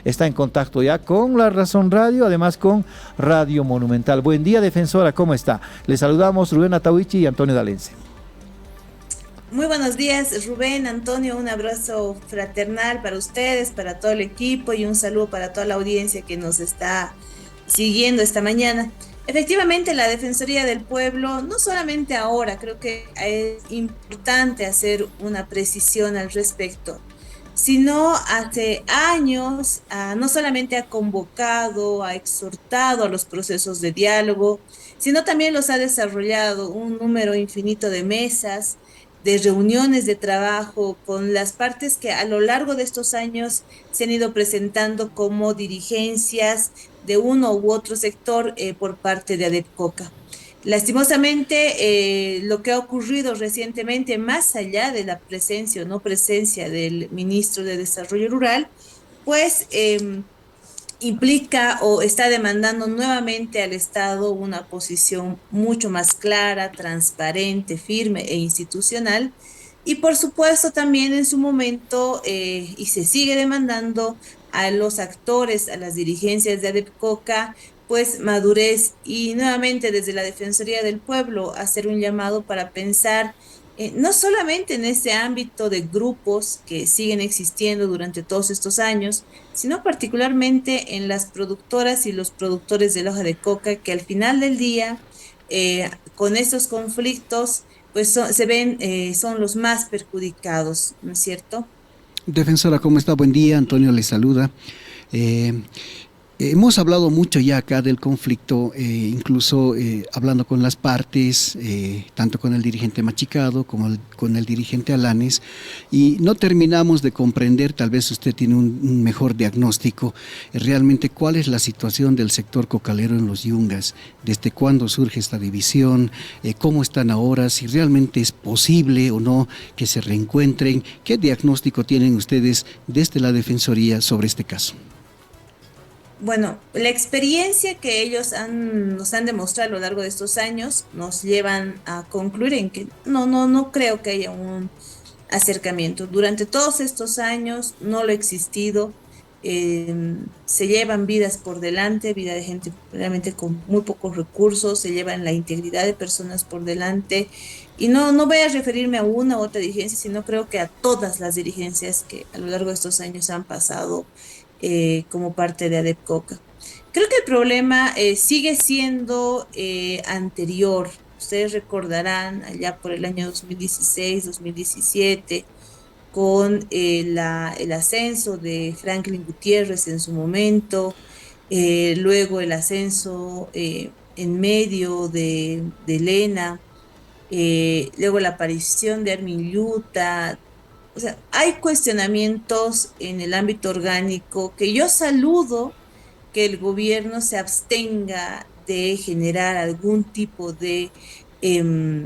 está en contacto ya con La Razón Radio, además con Radio Monumental. Buen día, defensora, ¿cómo está? Les saludamos Rubén Atahuichi y Antonio Dalense. Muy buenos días, Rubén, Antonio, un abrazo fraternal para ustedes, para todo el equipo y un saludo para toda la audiencia que nos está siguiendo esta mañana. Efectivamente, la Defensoría del Pueblo, no solamente ahora, creo que es importante hacer una precisión al respecto, sino hace años, no solamente ha convocado, ha exhortado a los procesos de diálogo, sino también los ha desarrollado un número infinito de mesas, de reuniones de trabajo con las partes que a lo largo de estos años se han ido presentando como dirigencias de uno u otro sector por parte de ADEPCOCA. Lastimosamente, lo que ha ocurrido recientemente, más allá de la presencia o no presencia del ministro de Desarrollo Rural, pues implica o está demandando nuevamente al Estado una posición mucho más clara, transparente, firme e institucional. Y por supuesto también en su momento, y se sigue demandando a los actores, a las dirigencias de ADEPCOCA, pues madurez y nuevamente desde la Defensoría del Pueblo hacer un llamado para pensar no solamente en ese ámbito de grupos que siguen existiendo durante todos estos años, sino particularmente en las productoras y los productores de la hoja de coca, que al final del día, con estos conflictos, pues se ven, son los más perjudicados, ¿no es cierto? Defensora, ¿cómo está? Buen día, Antonio le saluda. Eh, Hemos hablado mucho ya acá del conflicto, incluso hablando con las partes, tanto con el dirigente Machicado como con el dirigente Alanes, y no terminamos de comprender, tal vez usted tiene un mejor diagnóstico, realmente cuál es la situación del sector cocalero en los Yungas, desde cuándo surge esta división, cómo están ahora, si realmente es posible o no que se reencuentren, qué diagnóstico tienen ustedes desde la Defensoría sobre este caso. Bueno, la experiencia que nos han demostrado a lo largo de estos años nos llevan a concluir en que no creo que haya un acercamiento. Durante todos estos años no lo ha existido. Se llevan vidas por delante, vida de gente realmente con muy pocos recursos, se llevan la integridad de personas por delante. Y no voy a referirme a una u otra dirigencia, sino creo que a todas las dirigencias que a lo largo de estos años han pasado como parte de ADEPCOCA. Creo que el problema sigue siendo anterior. Ustedes recordarán allá por el año 2016, 2017, con el ascenso de Franklin Gutiérrez en su momento, luego el ascenso en medio de Elena, luego la aparición de Armin Yuta. O sea, hay cuestionamientos en el ámbito orgánico que yo saludo que el gobierno se abstenga de generar algún tipo de eh,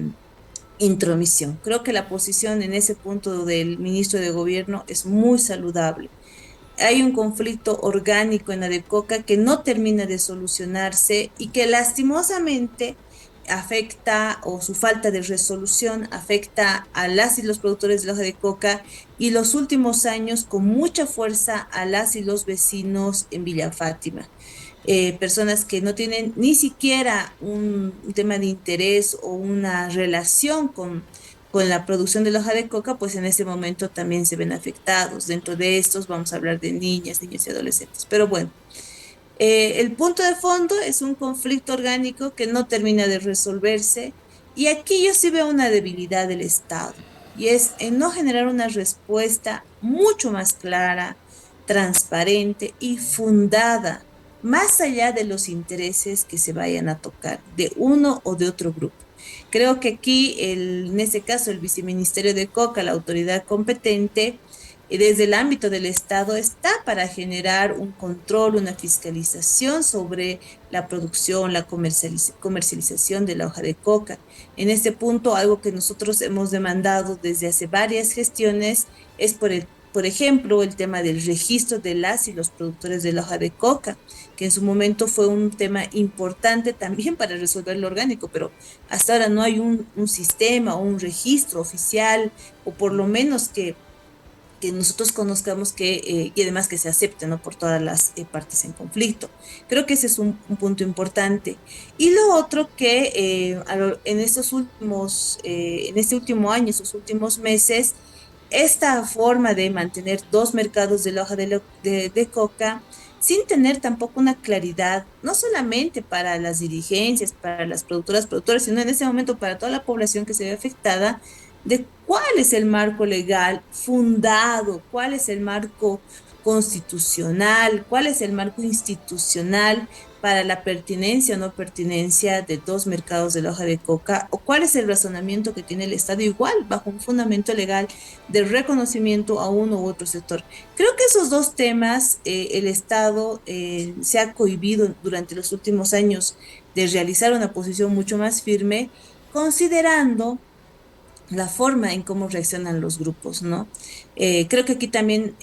intromisión. Creo que la posición en ese punto del ministro de Gobierno es muy saludable. Hay un conflicto orgánico en Adecoca que no termina de solucionarse y que lastimosamente afecta o su falta de resolución afecta a las y los productores de hoja de coca y los últimos años con mucha fuerza a las y los vecinos en Villa Fátima. Personas que no tienen ni siquiera un tema de interés o una relación con la producción de la hoja de coca, pues en ese momento también se ven afectados. Dentro de estos vamos a hablar de niñas, niños y adolescentes. Pero bueno, el punto de fondo es un conflicto orgánico que no termina de resolverse y aquí yo sí veo una debilidad del Estado y es en no generar una respuesta mucho más clara, transparente y fundada, más allá de los intereses que se vayan a tocar de uno o de otro grupo. Creo que aquí, en este caso, el Viceministerio de Coca, la autoridad competente, desde el ámbito del Estado está para generar un control, una fiscalización sobre la producción, la comercialización de la hoja de coca. En este punto, algo que nosotros hemos demandado desde hace varias gestiones es por ejemplo, el tema del registro de las y los productores de la hoja de coca, que en su momento fue un tema importante también para resolver lo orgánico, pero hasta ahora no hay un sistema o un registro oficial, o por lo menos que que nosotros conozcamos y además que se acepte, ¿no? Por todas las partes en conflicto. Creo que ese es un punto importante. Y lo otro que en este último año, estos últimos meses, esta forma de mantener dos mercados de la hoja de coca sin tener tampoco una claridad, no solamente para las dirigencias, para las productoras, sino en ese momento para toda la población que se ve afectada, de cuál es el marco legal fundado, cuál es el marco constitucional, cuál es el marco institucional para la pertinencia o no pertinencia de dos mercados de la hoja de coca, o cuál es el razonamiento que tiene el Estado igual bajo un fundamento legal de reconocimiento a uno u otro sector. Creo que esos dos temas el Estado se ha cohibido durante los últimos años de realizar una posición mucho más firme, considerando la forma en cómo reaccionan los grupos, ¿no? Creo que aquí también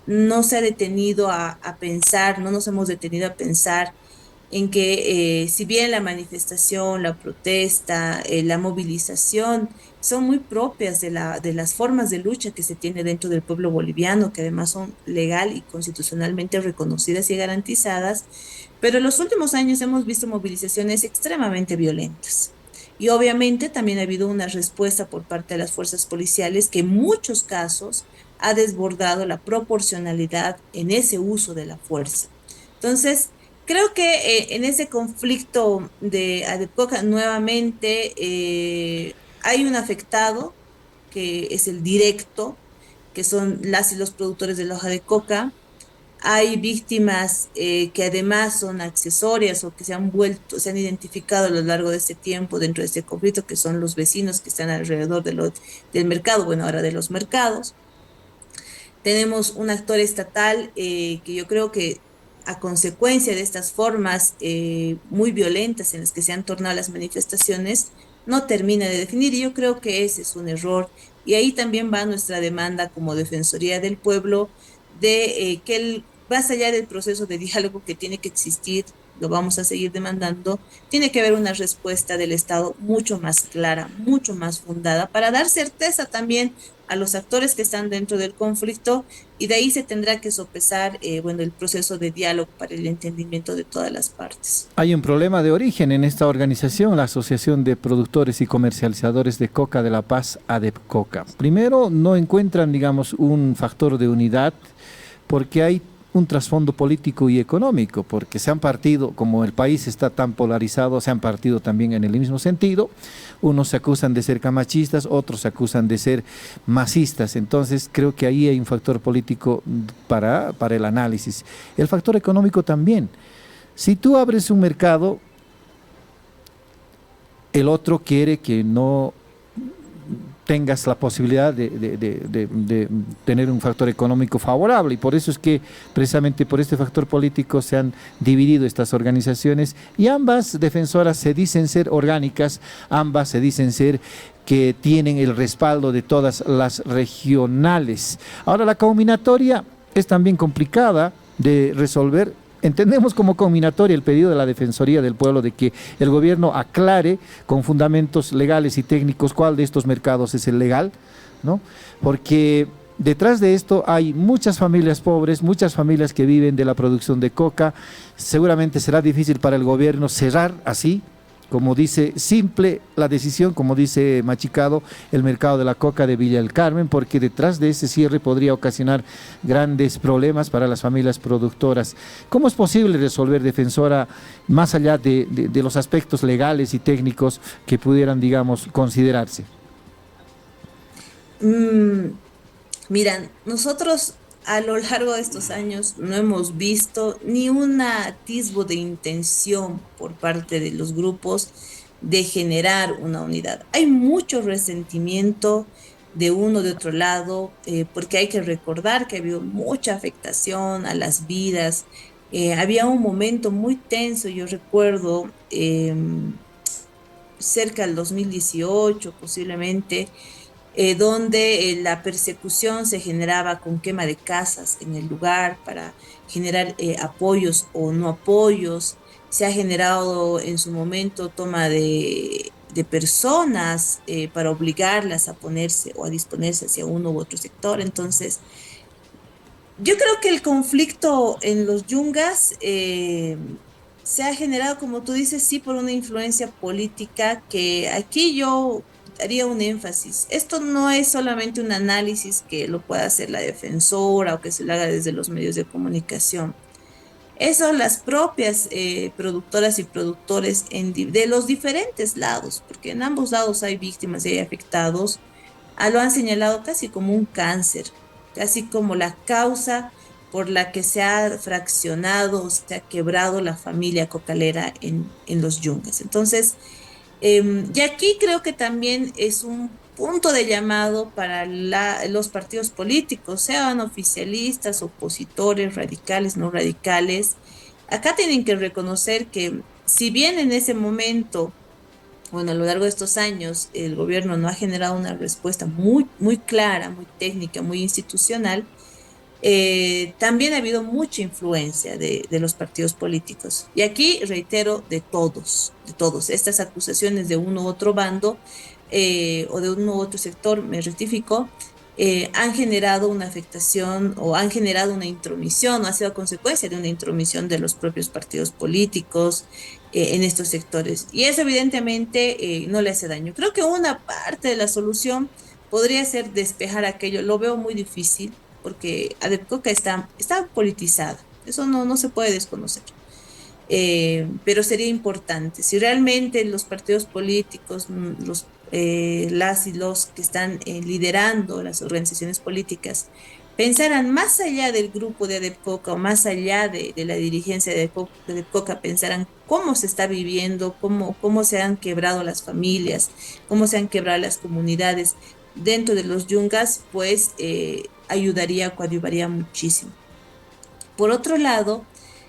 no se ha detenido a pensar, no nos hemos detenido a pensar en que si bien la manifestación, la protesta, la movilización son muy propias de las formas de lucha que se tiene dentro del pueblo boliviano, que además son legal y constitucionalmente reconocidas y garantizadas, pero en los últimos años hemos visto movilizaciones extremadamente violentas. Y obviamente también ha habido una respuesta por parte de las fuerzas policiales que en muchos casos ha desbordado la proporcionalidad en ese uso de la fuerza. Entonces, creo que en ese conflicto de Adecoca nuevamente hay un afectado que es el directo, que son las y los productores de la hoja de coca. Hay víctimas que además son accesorias o que se han identificado a lo largo de este tiempo dentro de este conflicto, que son los vecinos que están alrededor del mercado, bueno, ahora de los mercados. Tenemos un actor estatal que yo creo que a consecuencia de estas formas muy violentas en las que se han tornado las manifestaciones, no termina de definir y yo creo que ese es un error. Y ahí también va nuestra demanda como Defensoría del Pueblo de más allá del proceso de diálogo que tiene que existir, lo vamos a seguir demandando, tiene que haber una respuesta del Estado mucho más clara, mucho más fundada, para dar certeza también a los actores que están dentro del conflicto y de ahí se tendrá que sopesar bueno, el proceso de diálogo para el entendimiento de todas las partes. Hay un problema de origen en esta organización, la Asociación de Productores y Comercializadores de Coca de La Paz, ADEPCOCA. Primero, no encuentran, digamos, un factor de unidad porque hay un trasfondo político y económico, porque se han partido, como el país está tan polarizado, se han partido también en el mismo sentido. Unos se acusan de ser camachistas, otros se acusan de ser masistas. Entonces creo que ahí hay un factor político para el análisis. El factor económico también. Si tú abres un mercado, el otro quiere que no tengas la posibilidad de tener un factor económico favorable y por eso es que precisamente por este factor político se han dividido estas organizaciones y ambas defensoras se dicen ser orgánicas, ambas se dicen ser que tienen el respaldo de todas las regionales. Ahora la combinatoria es también complicada de resolver. Entendemos como combinatoria el pedido de la Defensoría del Pueblo de que el gobierno aclare con fundamentos legales y técnicos cuál de estos mercados es el legal, ¿no? Porque detrás de esto hay muchas familias pobres, muchas familias que viven de la producción de coca. Seguramente será difícil para el gobierno cerrar así, como dice, simple la decisión, como dice Machicado, el mercado de la coca de Villa del Carmen, porque detrás de ese cierre podría ocasionar grandes problemas para las familias productoras. ¿Cómo es posible resolver, defensora, más allá de los aspectos legales y técnicos que pudieran, digamos, considerarse? Miran, nosotros a lo largo de estos años no hemos visto ni un atisbo de intención por parte de los grupos de generar una unidad. Hay mucho resentimiento de uno de otro lado, porque hay que recordar que ha habido mucha afectación a las vidas. Había un momento muy tenso, yo recuerdo, cerca del 2018 posiblemente, donde la persecución se generaba con quema de casas en el lugar para generar apoyos o no apoyos. Se ha generado en su momento toma de personas para obligarlas a ponerse o a disponerse hacia uno u otro sector. Entonces, yo creo que el conflicto en los yungas se ha generado, como tú dices, sí, por una influencia política que aquí yo haría un énfasis. Esto no es solamente un análisis que lo pueda hacer la defensora o que se lo haga desde los medios de comunicación. Eso las propias productoras y productores de los diferentes lados, porque en ambos lados hay víctimas y hay afectados, lo han señalado casi como un cáncer, casi como la causa por la que se ha fraccionado o se ha quebrado la familia cocalera en los yungas. Entonces, y aquí creo que también es un punto de llamado para los partidos políticos, sean oficialistas, opositores, radicales, no radicales. Acá tienen que reconocer que si bien en ese momento, bueno, a lo largo de estos años, el gobierno no ha generado una respuesta muy clara, muy técnica, muy institucional, también ha habido mucha influencia de los partidos políticos. Y aquí reitero, de todos. Estas acusaciones de uno u otro bando o de uno u otro sector, me rectifico, han generado una afectación o han generado una intromisión o ha sido consecuencia de una intromisión de los propios partidos políticos en estos sectores. Y eso evidentemente no le hace daño. Creo que una parte de la solución podría ser despejar aquello. Lo veo muy difícil porque Adepcoca está politizada. Eso no se puede desconocer. Pero sería importante, si realmente los partidos políticos, las y los que están liderando las organizaciones políticas, pensaran más allá del grupo de Adepcoca o más allá de la dirigencia de Adepcoca, pensaran cómo se está viviendo, cómo se han quebrado las familias, cómo se han quebrado las comunidades dentro de los yungas, pues ayudaría, coadyuvaría muchísimo. Por otro lado,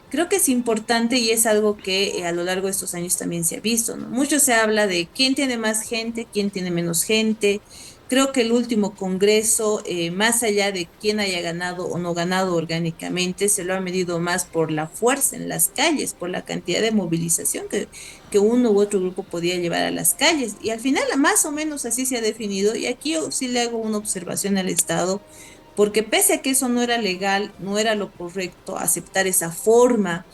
creo que es importante y es algo que a lo largo de estos años también se ha visto, ¿no? Mucho se habla de quién tiene más gente, quién tiene menos gente. Creo que el último congreso, más allá de quién haya ganado o no ganado orgánicamente, se lo ha medido más por la fuerza en las calles, por la cantidad de movilización que uno u otro grupo podía llevar a las calles. Y al final, más o menos así se ha definido. Y aquí yo sí le hago una observación al Estado porque pese a que eso no era legal, no era lo correcto, aceptar esa forma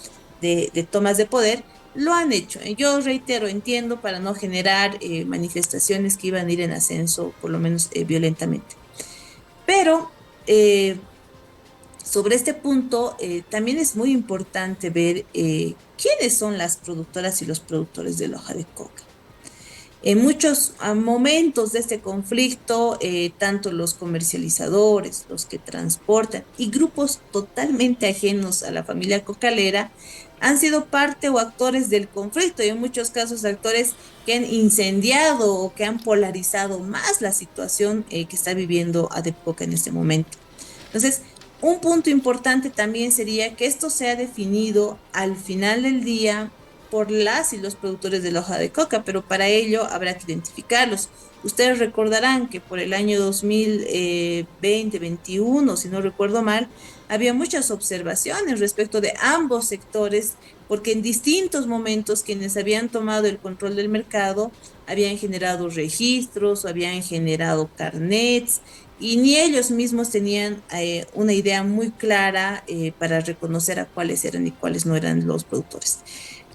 de tomas de poder, lo han hecho. Yo reitero, entiendo, para no generar manifestaciones que iban a ir en ascenso, por lo menos violentamente. Pero sobre este punto, también es muy importante ver quiénes son las productoras y los productores de la hoja de coca. En muchos momentos de este conflicto, tanto los comercializadores, los que transportan y grupos totalmente ajenos a la familia cocalera han sido parte o actores del conflicto y en muchos casos actores que han incendiado o que han polarizado más la situación que está viviendo Adepcoca en este momento. Entonces, un punto importante también sería que esto sea definido al final del día por las y los productores de la hoja de coca, pero para ello habrá que identificarlos. Ustedes recordarán que por el año 2020-21, si no recuerdo mal, había muchas observaciones respecto de ambos sectores, porque en distintos momentos quienes habían tomado el control del mercado habían generado registros, habían generado carnets, y ni ellos mismos tenían una idea muy clara para reconocer a cuáles eran y cuáles no eran los productores.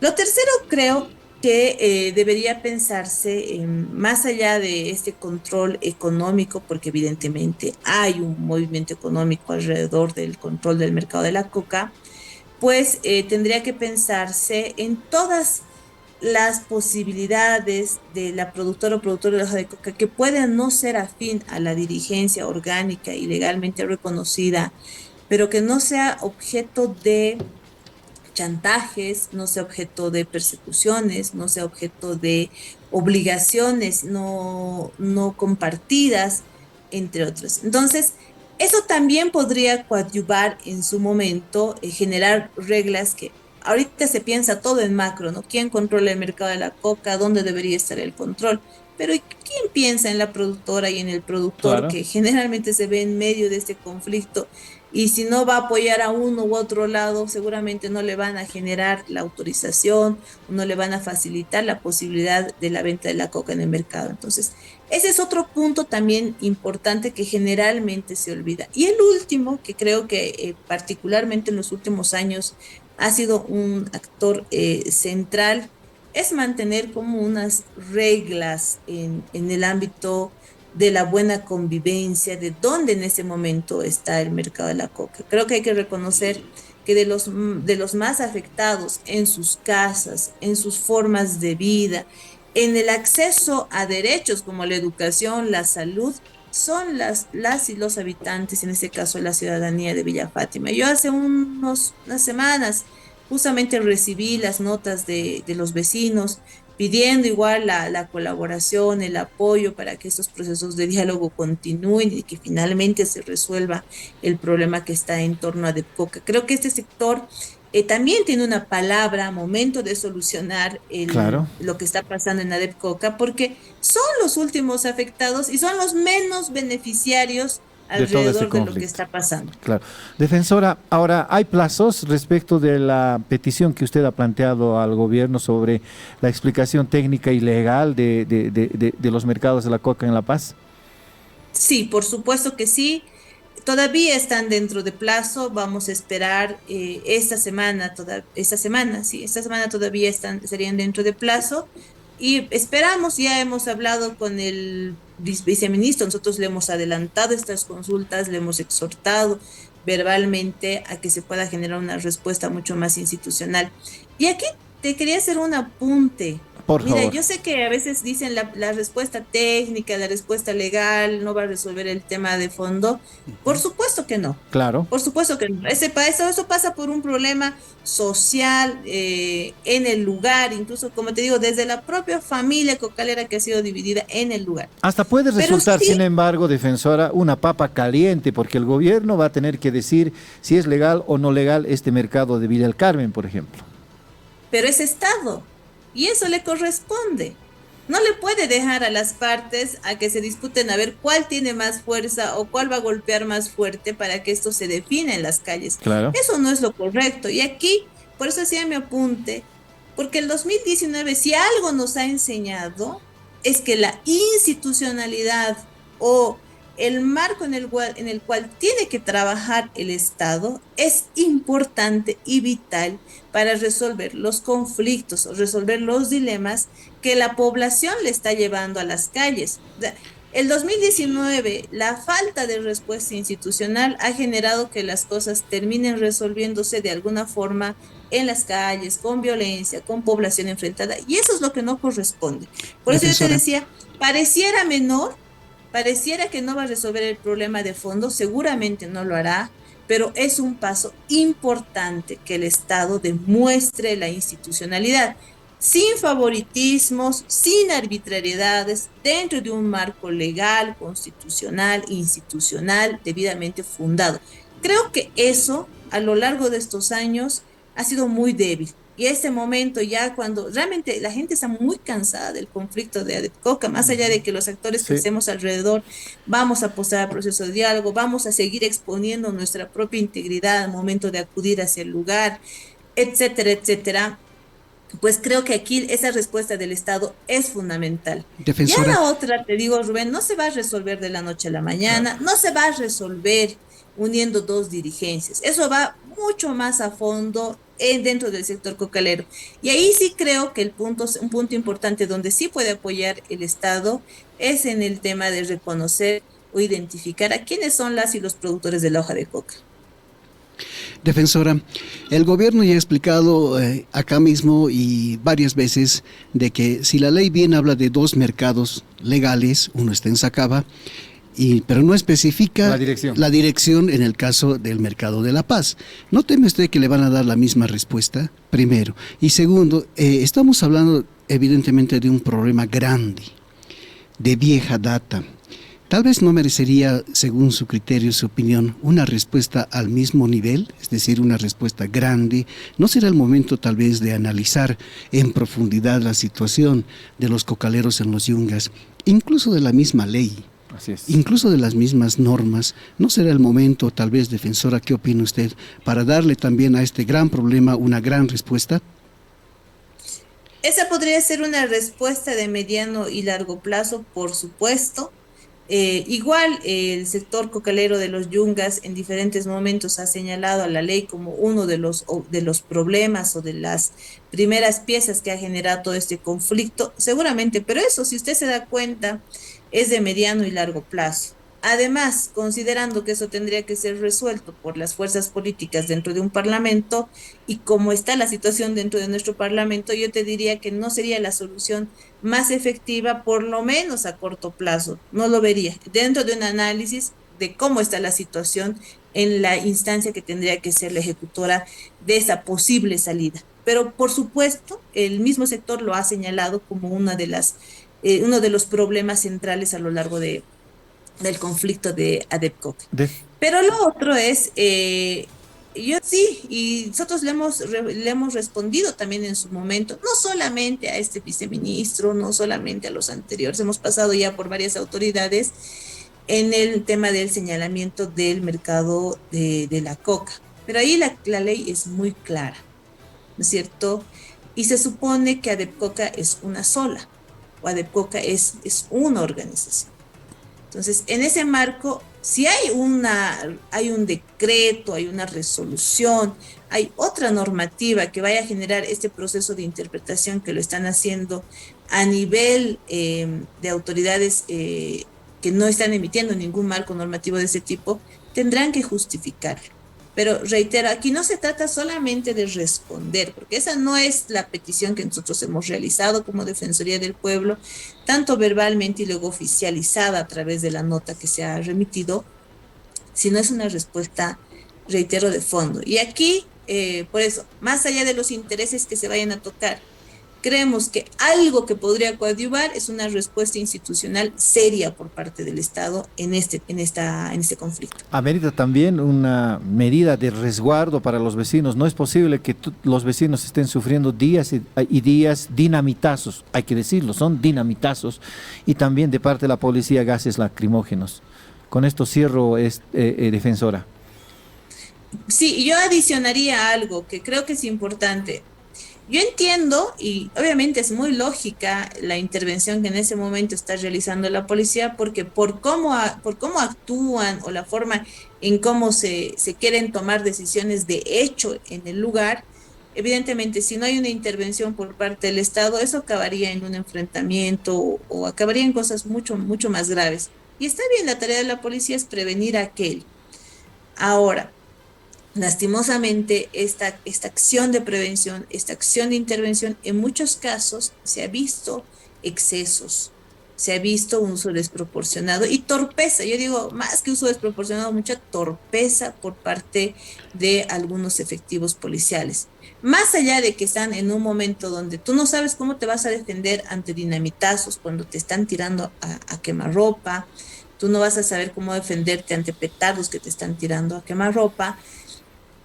Lo tercero creo que debería pensarse más allá de este control económico, porque evidentemente hay un movimiento económico alrededor del control del mercado de la coca, pues tendría que pensarse en todas las posibilidades de la productora o productor de la hoja de coca que puedan no ser afín a la dirigencia orgánica y legalmente reconocida, pero que no sea objeto de chantajes, no sea objeto de persecuciones, no sea objeto de obligaciones no compartidas, entre otros. Entonces, eso también podría coadyuvar en su momento, generar reglas que ahorita se piensa todo en macro, ¿no? ¿Quién controla el mercado de la coca? ¿Dónde debería estar el control? Pero ¿quién piensa en la productora y en el productor Claro. que generalmente se ve en medio de este conflicto? y si no va a apoyar a uno u otro lado, seguramente no le van a generar la autorización, no le van a facilitar la posibilidad de la venta de la coca en el mercado. Entonces, ese es otro punto también importante que generalmente se olvida. Y el último, que creo que particularmente en los últimos años ha sido un actor central, es mantener como unas reglas en el ámbito de la buena convivencia, de dónde en ese momento está el mercado de la coca. Creo que hay que reconocer que de los más afectados en sus casas, en sus formas de vida, en el acceso a derechos como la educación, la salud, son las y los habitantes, en este caso la ciudadanía de Villa Fátima. Yo hace unas semanas justamente recibí las notas de los vecinos pidiendo igual la colaboración, el apoyo para que estos procesos de diálogo continúen y que finalmente se resuelva el problema que está en torno a Depcoca. Creo que este sector también tiene una palabra, momento de solucionar Claro. lo que está pasando en Adepcoca, porque son los últimos afectados y son los menos beneficiarios De todo este alrededor de lo que conflicto. está pasando. Claro. Defensora, ahora, ¿hay plazos respecto de la petición que usted ha planteado al gobierno sobre la explicación técnica y legal de los mercados de la coca en La Paz? Sí, por supuesto que sí. Todavía están dentro de plazo. Vamos a esperar esta semana todavía estarían dentro de plazo. Y esperamos, ya hemos hablado con el viceministro, nosotros le hemos adelantado estas consultas, le hemos exhortado verbalmente a que se pueda generar una respuesta mucho más institucional. Y aquí te quería hacer un apunte. Por Mira, favor. yo sé que a veces dicen la respuesta técnica, la respuesta legal no va a resolver el tema de fondo. Por supuesto que no. Claro. Por supuesto que no. Eso pasa por un problema social en el lugar, incluso como te digo, desde la propia familia cocalera que ha sido dividida en el lugar. Hasta puede Pero resultar, sin sí, embargo, defensora, una papa caliente, porque el gobierno va a tener que decir si es legal o no legal este mercado de Villa del Carmen, por ejemplo. pero es Estado y eso le corresponde. No le puede dejar a las partes a que se disputen a ver cuál tiene más fuerza o cuál va a golpear más fuerte para que esto se defina en las calles. Claro. Eso no es lo correcto. Y aquí, por eso hacía mi apunte, porque el 2019 si algo nos ha enseñado es que la institucionalidad o el marco en el cual tiene que trabajar el Estado es importante y vital para resolver los conflictos, resolver los dilemas que la población le está llevando a las calles. El 2019, la falta de respuesta institucional ha generado que las cosas terminen resolviéndose de alguna forma en las calles, con violencia, con población enfrentada, y eso es lo que no corresponde. Por eso yo te decía, pareciera menor, pareciera que no va a resolver el problema de fondo, seguramente no lo hará, pero es un paso importante que el Estado demuestre la institucionalidad, sin favoritismos, sin arbitrariedades, dentro de un marco legal, constitucional, institucional, debidamente fundado. Creo que eso, a lo largo de estos años, ha sido muy débil. Y ese momento ya cuando realmente la gente está muy cansada del conflicto de Adepcoca, más allá de que los actores que estemos alrededor vamos a apostar al proceso de diálogo, vamos a seguir exponiendo nuestra propia integridad al momento de acudir hacia el lugar, etcétera, etcétera, pues creo que aquí esa respuesta del Estado es fundamental. Ya Defensora. la otra, te digo, Rubén, no se va a resolver de la noche a la mañana, no se va a resolver uniendo dos dirigencias. Eso va mucho más a fondo dentro del sector cocalero. Y ahí sí creo que un punto importante donde sí puede apoyar el Estado es en el tema de reconocer o identificar a quiénes son las y los productores de la hoja de coca. Defensora, el gobierno ya ha explicado acá mismo y varias veces de que si la ley bien habla de dos mercados legales, uno está en Sacaba, pero no especifica la dirección en el caso del mercado de La Paz. ¿No teme usted que le van a dar la misma respuesta? Primero. Y segundo, estamos hablando evidentemente de un problema grande, de vieja data. Tal vez no merecería, según su criterio, su opinión, una respuesta al mismo nivel, es decir, una respuesta grande. ¿No será el momento tal vez de analizar en profundidad la situación de los cocaleros en los Yungas, incluso de la misma ley? Así es. incluso de las mismas normas. ¿No será el momento, tal vez, defensora, qué opina usted, para darle también a este gran problema una gran respuesta? Esa podría ser una respuesta de mediano y largo plazo, por supuesto. Igual el sector cocalero de los Yungas en diferentes momentos ha señalado a la ley como uno de los problemas o de las primeras piezas que ha generado todo este conflicto, seguramente, pero eso, si usted se da cuenta, es de mediano y largo plazo. Además, considerando que eso tendría que ser resuelto por las fuerzas políticas dentro de un parlamento y como está la situación dentro de nuestro parlamento, yo te diría que no sería la solución más efectiva, por lo menos a corto plazo. No lo vería. Dentro de un análisis de cómo está la situación en la instancia que tendría que ser la ejecutora de esa posible salida. Pero por supuesto, el mismo sector lo ha señalado como uno de los problemas centrales a lo largo del conflicto de Adepcoque. De- Pero lo otro es, yo sí, y nosotros le hemos respondido también en su momento, no solamente a este viceministro, no solamente a los anteriores, hemos pasado ya por varias autoridades en el tema del señalamiento del mercado de la coca. Pero ahí la ley es muy clara, ¿no es cierto? Y se supone que Adepcoca es una sola, o Adepcoca es una organización. Entonces, en ese marco, si hay un decreto, hay una resolución, hay otra normativa que vaya a generar este proceso de interpretación que lo están haciendo a nivel de autoridades que no están emitiendo ningún marco normativo de ese tipo, tendrán que justificarlo. Pero reitero, aquí no se trata solamente de responder, porque esa no es la petición que nosotros hemos realizado como Defensoría del Pueblo, tanto verbalmente y luego oficializada a través de la nota que se ha remitido, sino es una respuesta, reitero, de fondo. Y aquí, por eso, más allá de los intereses que se vayan a tocar, creemos que algo que podría coadyuvar es una respuesta institucional seria por parte del Estado en este conflicto. Amerita también una medida de resguardo para los vecinos. No es posible que los vecinos estén sufriendo días y días dinamitazos, hay que decirlo, son dinamitazos, y también de parte de la policía gases lacrimógenos. Con esto cierro, defensora. Sí, yo adicionaría algo que creo que es importante. Yo entiendo y obviamente es muy lógica la intervención que en ese momento está realizando la policía porque por cómo actúan o la forma en cómo se quieren tomar decisiones de hecho en el lugar, evidentemente si no hay una intervención por parte del Estado, eso acabaría en un enfrentamiento o acabaría en cosas mucho, mucho más graves. Y está bien, la tarea de la policía es prevenir aquello. Ahora, lastimosamente, esta acción de prevención, esta acción de intervención, en muchos casos se ha visto excesos, se ha visto un uso desproporcionado y torpeza. Yo digo, más que uso desproporcionado, mucha torpeza por parte de algunos efectivos policiales. Más allá de que están en un momento donde tú no sabes cómo te vas a defender ante dinamitazos cuando te están tirando a quemarropa, tú no vas a saber cómo defenderte ante petardos que te están tirando a quemarropa.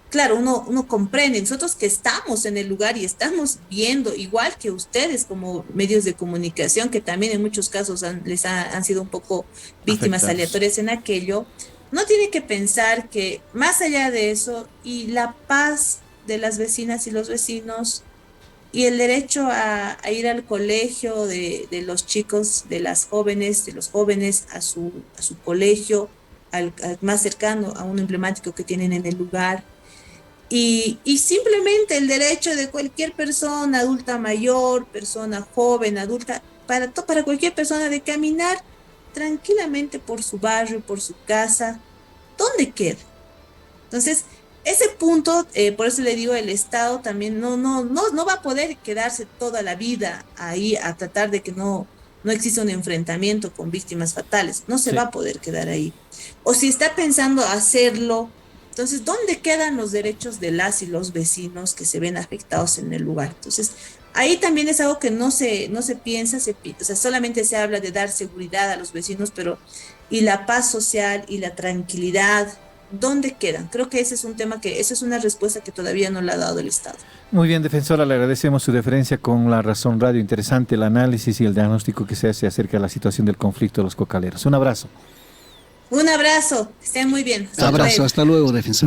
Claro, uno comprende, nosotros que estamos en el lugar y estamos viendo, igual que ustedes como medios de comunicación, que también en muchos casos han sido un poco víctimas Afectados. aleatorias en aquello, no tiene que pensar que más allá de eso y la paz de las vecinas y los vecinos y el derecho a ir al colegio de los chicos, de las jóvenes, de los jóvenes a su colegio, al más cercano, a un emblemático que tienen en el lugar y simplemente el derecho de cualquier persona, adulta mayor, persona joven, adulta, para cualquier persona de caminar tranquilamente por su barrio, por su casa, donde quede. Entonces, ese punto, por eso le digo, el Estado también no va a poder quedarse toda la vida ahí a tratar de que no exista un enfrentamiento con víctimas fatales. No se va Sí. a poder quedar ahí. O si está pensando hacerlo, entonces, ¿dónde quedan los derechos de las y los vecinos que se ven afectados en el lugar? Entonces, ahí también es algo que no se piensa, o sea, solamente se habla de dar seguridad a los vecinos, pero y la paz social y la tranquilidad ¿dónde quedan? Creo que ese es un tema esa es una respuesta que todavía no la ha dado el Estado. Muy bien, defensora, le agradecemos su deferencia con La Razón Radio. Interesante el análisis y el diagnóstico que se hace acerca de la situación del conflicto de los cocaleros. Un abrazo. Un abrazo, estén muy bien. Abrazo, hasta luego, defensor.